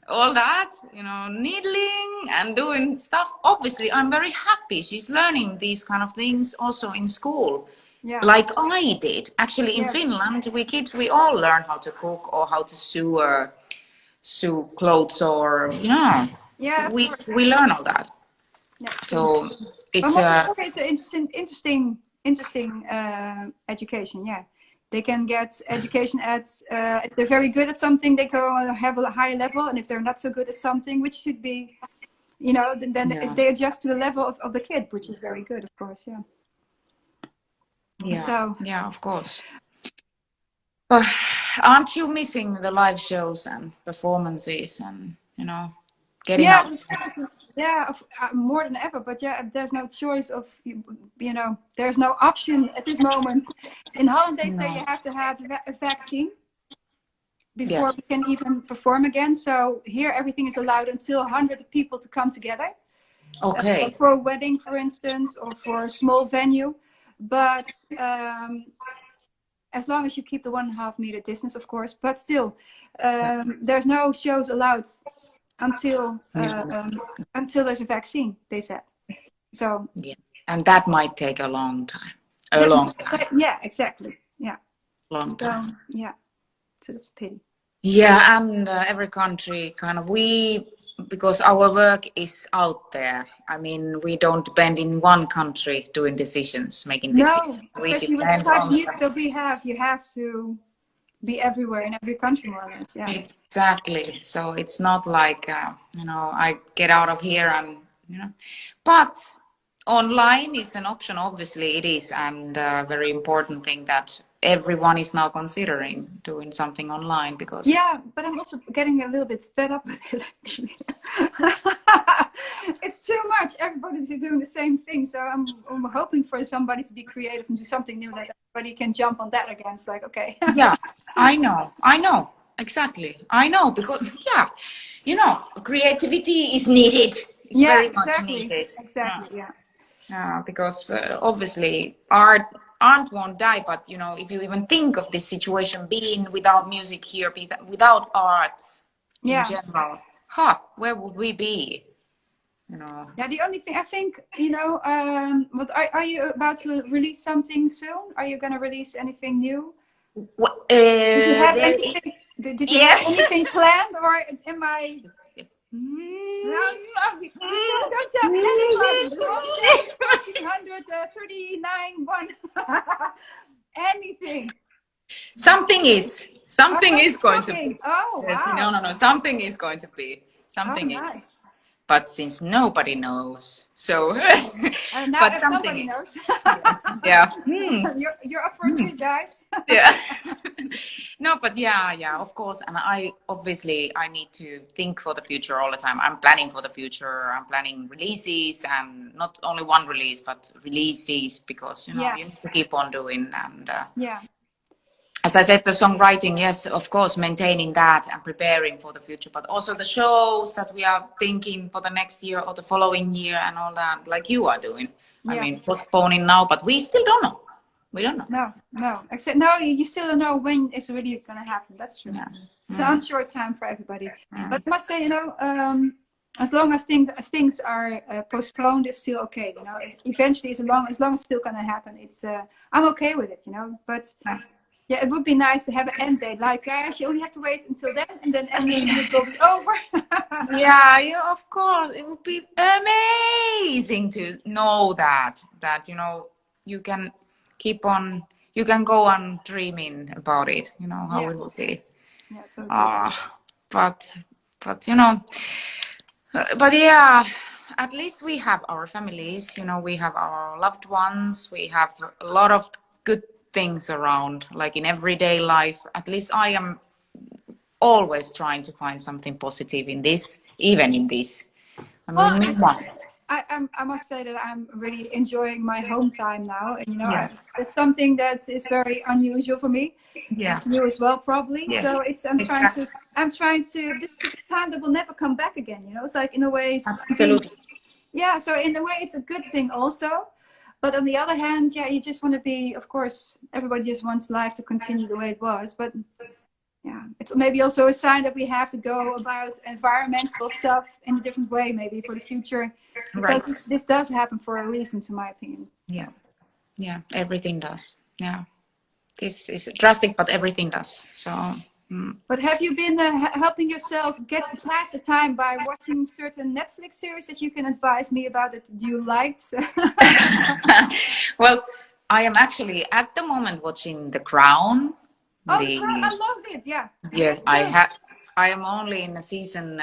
all that, you know, needling and doing stuff. Obviously, I'm very happy she's learning these kind of things also in school, Yeah. like I did. Actually, in Yes. Finland, we kids, we all learn how to cook or how to sew clothes, or you know, Yeah, of we course. we learn all that. Yeah, true. So But it's Montessori is an interesting education. Yeah, they can get education at if they're very good at something, they go have a higher level, and if they're not so good at something, which should be, you know, then yeah, they adjust to the level of the kid, which is very good, of course. Yeah. yeah, So yeah, of course. But aren't you missing the live shows and performances and you know, getting yes, out? of course. Yeah, more than ever. But yeah, there's no choice of you know, there's no option at this moment. In Holland, they say No. you have to have a vaccine Yeah. before we can even perform again. So here everything is allowed until 100 people to come together Okay. for a wedding, for instance, or for a small venue. But as long as you keep the 1.5 meter distance, of course. But still, there's no shows allowed until Yeah. until there's a vaccine. They said so. Yeah. And that might take a long time. A That, long time. yeah, exactly. Yeah. Long So time. yeah. So that's a pity. Yeah, and every country kind of because our work is out there. I mean, we don't depend in one country doing decisions, making decisions. No, We especially with the depend type of on music that we have, you have to be everywhere in every country, more or less. Yeah. exactly. So it's not like you know, I get out of here and you know, but online is an option. Obviously, it is, and a very important thing that everyone is now considering doing something online because Yeah, but I'm also getting a little bit fed up with it, actually. It's too much. Everybody's doing the same thing. So I'm hoping for somebody to be creative and do something new that everybody can jump on that again. It's like, okay. yeah, I know, exactly. I know because yeah, you know, creativity is needed. It's Yeah, very much exactly. needed. Yeah. Exactly. Yeah. Because obviously art won't die, but you know, if you even think of this situation being without music here, without arts in Yeah. general, where would we be? You know. Yeah. The only thing I think, you know, what are you about to release something soon? Are you going to release anything new? Did you have There, anything? Did you have yeah. anything planned, or am I? No, Mm, no, don't tell anybody. Don't tell 1439 one. Anything. Oh, something is something going to be. cooking. Oh, Yes, no, wow. no, no. Something is going to be. Oh, Something is. nice. But since nobody knows, so Now but if something somebody is. knows, Yeah. you're up for a treat, guys. Yeah. No, but yeah, of course. And I need to think for the future all the time. I'm planning for the future. I'm planning releases, and not only one release, but releases, because you know, Yeah, you need to keep on doing. And yeah, as I said, the songwriting, yes, of course, maintaining that and preparing for the future, but also the shows that we are thinking for the next year or the following year and all that, like you are doing. I yeah. mean, postponing now, but we still don't know. We don't know. No, no. Except no, you still don't know when it's really gonna happen. That's true. Yeah. It's an unshort time for everybody. But I must say, you know, as long as things are postponed, it's still okay. You know, eventually, as long as it's still gonna happen, it's I'm okay with it. You know, but yeah, it would be nice to have an end date. Like, gosh, you only have to wait until then, and then everything will be over. Yeah, of course. It would be amazing to know that, you know, you can you can go on dreaming about it, you know, how Yeah, it would be. yeah, totally. But, you know, but yeah, at least we have our families, you know, we have our loved ones, we have a lot of good things around, like in everyday life. At least I am always trying to find something positive in this, even in this I Well, mean, we must. I must say that I'm really enjoying my home time now, and Yeah. it's something that is very unusual for me, and Yeah. for you as well, probably. So Yes. Exactly. I'm trying to. This is a time that will never come back again. It's like in a way, Absolutely. yeah. So in a way, it's a good thing also. But on the other hand, yeah, you just want to be. Of course, everybody just wants life to continue the way it was, but yeah, it's maybe also a sign that we have to go about environmental stuff in a different way, maybe for the future, because Right. this does happen for a reason, to my opinion. Yeah. Yeah. Everything does. Yeah. This is drastic, but everything does. So. But have you been helping yourself get past the time by watching certain Netflix series that you can advise me about that you liked? Well, I am actually at the moment watching The Crown. Oh, The Crown! The I loved it. Yeah, Yes, really good. I am only in a season,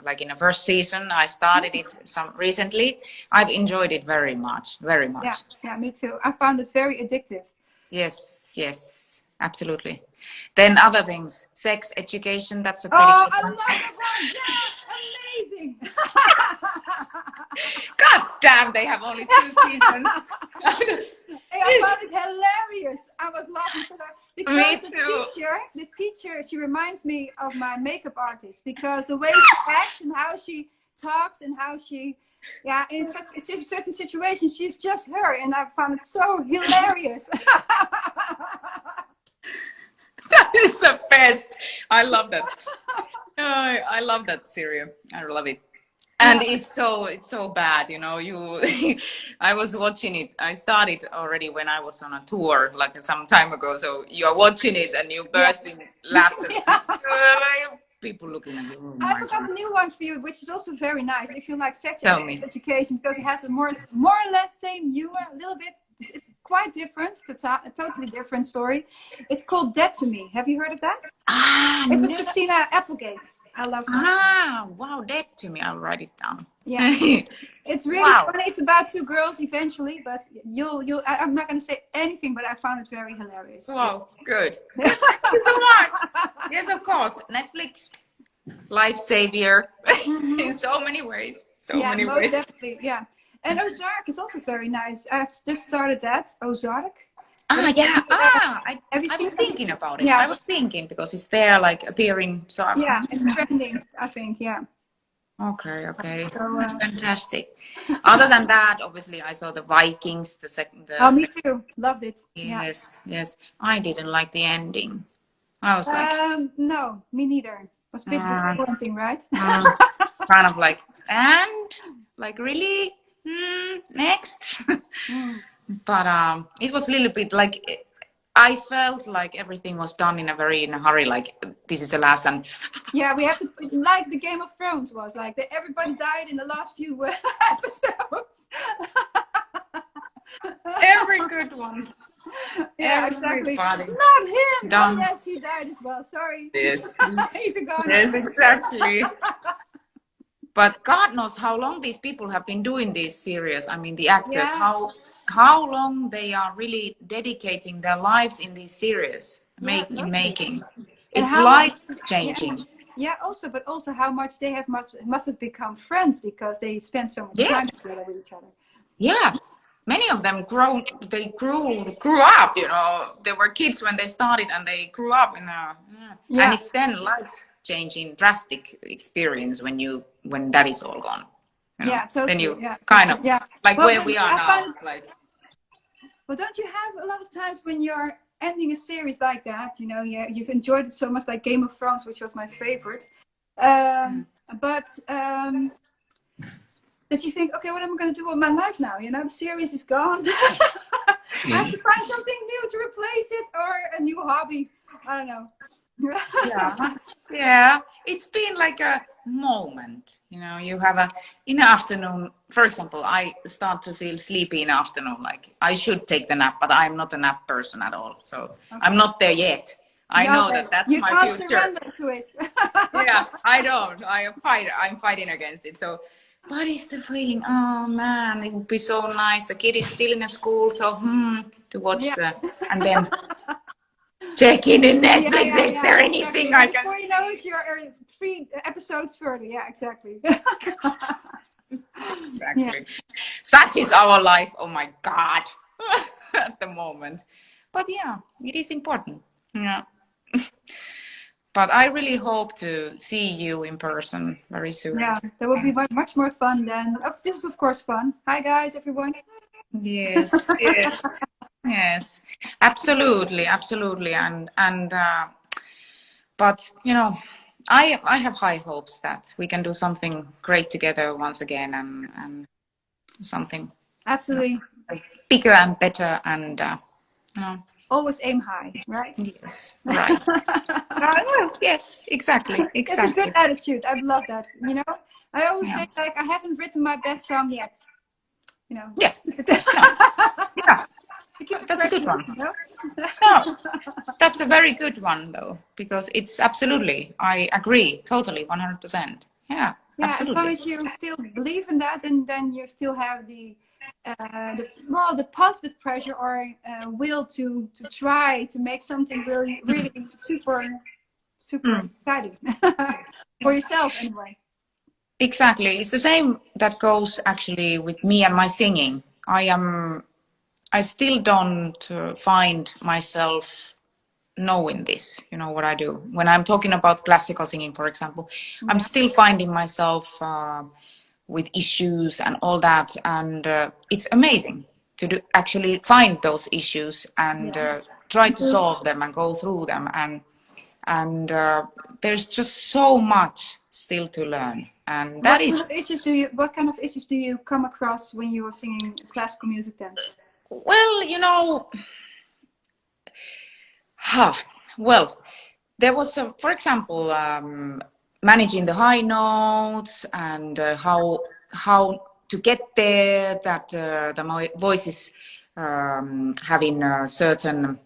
like in the first season. I started it some recently. I've enjoyed it very much, very Yeah, much. yeah, me too. I found it very addictive. Yes, yes, absolutely. Then other things, sex education. That's a pretty Oh, good I one. love that one. Yeah, amazing. God damn, they have only 2 seasons. Hey, I found it hilarious. I was laughing so hard because Me too. the teacher, she reminds me of my makeup artist because the way she acts and how she talks and how she, yeah, in certain situations, she's just her, and I found it so hilarious. That is the best. I love that. I love that series. I love it. And Yeah. it's so bad, I was watching it. I started already when I was on a tour like some time ago. So you are watching it and you Yeah. burst in laughter. Yeah. People looking at you. Oh I my forgot God. a new one for you, which is also very nice. If you like Tell me. education, because it has a more or less same humor, a little bit. It's quite different, a totally different story. It's called Dead to Me. Have you heard of that? It was No. Christina Applegate. I love her. Wow, that to me. I'll write it down. Yeah, it's really Wow. funny. It's about two girls eventually, but I'm not going to say anything, but I found it very hilarious. Wow, good. Thank you so much. Yes, of course. Netflix, life savior in so many ways. Yeah, Many most ways. definitely. Yeah, and Ozark is also very nice. I've just started that Ozark. Yeah. Have you I seen was it? thinking about it. Yeah. I was thinking because it's there, like appearing. So I was Yeah, thinking, it's trending. I think. Yeah. okay, So, fantastic. Other than that, obviously, I saw the Vikings. The second. oh, me too. Loved it. Yeah. Yes. I didn't like the ending. I was like, No, me neither. It was a bit disappointing, right? kind of like, and like really next. But it was a little bit like I felt like everything was done in a hurry. Like this is the last, and Yeah, we have to, like the Game of Thrones was like that. Everybody died in the last few episodes. every good one. Yeah, exactly. Everybody. Not him. Done. Oh yes, he died as well. Sorry. Yes. He's a goner. Yes, exactly. But God knows how long these people have been doing this series. I mean, the actors, Yeah. how long they are really dedicating their lives in this series, Yeah, making. totally. And It's how much? life changing. Yeah, also, but also how much they must have become friends because they spent so much Yeah. time together with each other. Yeah. Many of them grew up, they were kids when they started and they grew up Yeah. and it's then life changing drastic experience when that is all gone. Yeah, totally. Then you yeah. kind of Yeah. like Well, where we are now. But don't you have a lot of times when you're ending a series like that, you've enjoyed it so much, like Game of Thrones, which was my favorite. But that you think, okay, what am I going to do with my life now? The series is gone. I have to find something new to replace it or a new hobby. I don't know. Yeah, it's been like a moment, you have in the afternoon, for example, I start to feel sleepy in the afternoon, like I should take the nap, but I'm not a nap person at all, so I'm not there yet. I know that's you my can't future. surrender to it. Yeah, I don't. I'm fighting against it. So, but it's the feeling, oh man, it would be so nice. The kid is still in the school, so to watch and then checking in Yeah, Netflix. yeah, Is yeah, there exactly. anything And I can before you know see? it, you're 3 episodes further. Yeah, exactly. Yeah, Exactly. Such is our life. Oh my God. At the moment. But yeah, it is important. Yeah. But I really hope to see you in person very soon. yeah, that will be much more fun than. Oh, this is of course fun. Hi guys, everyone. Yes, yes, yes, absolutely, absolutely, but you know, I have high hopes that we can do something great together once again, and something Absolutely. bigger and better, and you know, Always aim high, right? yes, right. Well, yes, exactly, It's a good exactly. attitude. I love that. You know, I always Yeah, say like I haven't written my best song yet. You know, yeah, to yeah, yeah. keep the That's a good pressure. one. You know. No, that's a very good one though, because it's absolutely, I agree, totally, 100%. Yeah, Yeah, as long absolutely. as you still believe in that, and then you still have the positive pressure or will to try to make something really super Mm. exciting for yourself anyway. Exactly. It's the same that goes actually with me and my singing. I still don't find myself knowing this, you know, what I do. When I'm talking about classical singing, for example, I'm Yeah, still finding myself with issues and all that. And it's amazing to actually find those issues and yeah. try And to solve them and go through them. And there's just so much still to learn. And that is, what kind of issues do you come across when you are singing classical music then? well, you know, huh, well, there was, for example, managing the high notes and how to get there. That the voice is having a certain,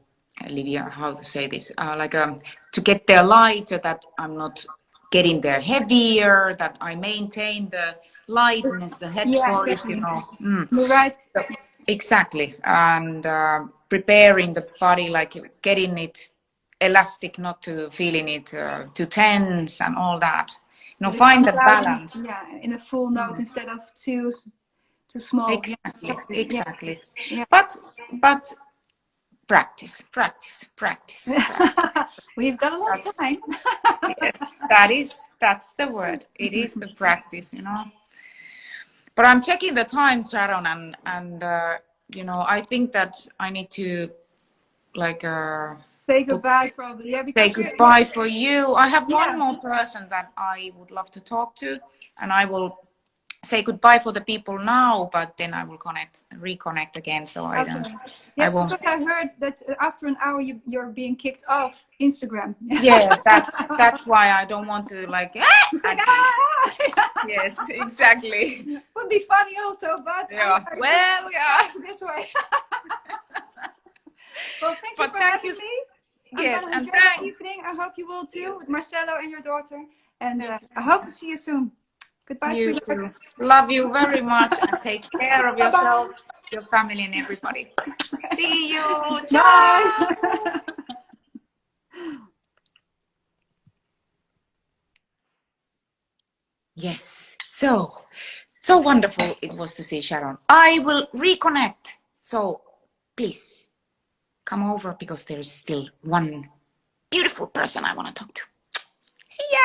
Olivia, how to say this, like to get there lighter. That I'm not getting there heavier. That I maintain the lightness, the head Yeah, voice. You exactly. know. Mm. You're right. So, exactly, and preparing the body, like getting it elastic, not to feeling it too tense and all that. You know, That it find comes that out in, balance. yeah, in a full note instead of too small. Yeah, Exactly, exactly. Yeah, exactly. yeah. But practice, practice, practice, practice. We've got a lot That's, of time. yes, that's the word. It is the practice, you know. But I'm checking the time, Sharon, and you know, I think that I need to like Say put goodbye, probably. Yeah, say because you're goodbye for you. I have one yeah. more person that I would love to talk to, and I will say goodbye for the people now, but then I will reconnect again. So Okay. I Yes, won't. because I heard that after an hour you're being kicked off Instagram. Yes, that's why I don't want to like. It's like ah! Yes, exactly. Would be funny also, but Yeah. just Well, yeah. pass it this way. Well, thank you But for thank you. having me. I'm Yes, gonna and enjoy my thank evening. I hope you will too, with Marcelo and your daughter. And thank you I so hope to much. see you soon. Goodbye, You sweetheart. too. Love you very much, and take care of Bye bye. yourself, your family, and everybody. See you. Bye. Ciao. Yes. So wonderful it was to see Sharon. I will reconnect. So please come over because there is still one beautiful person I want to talk to. See ya.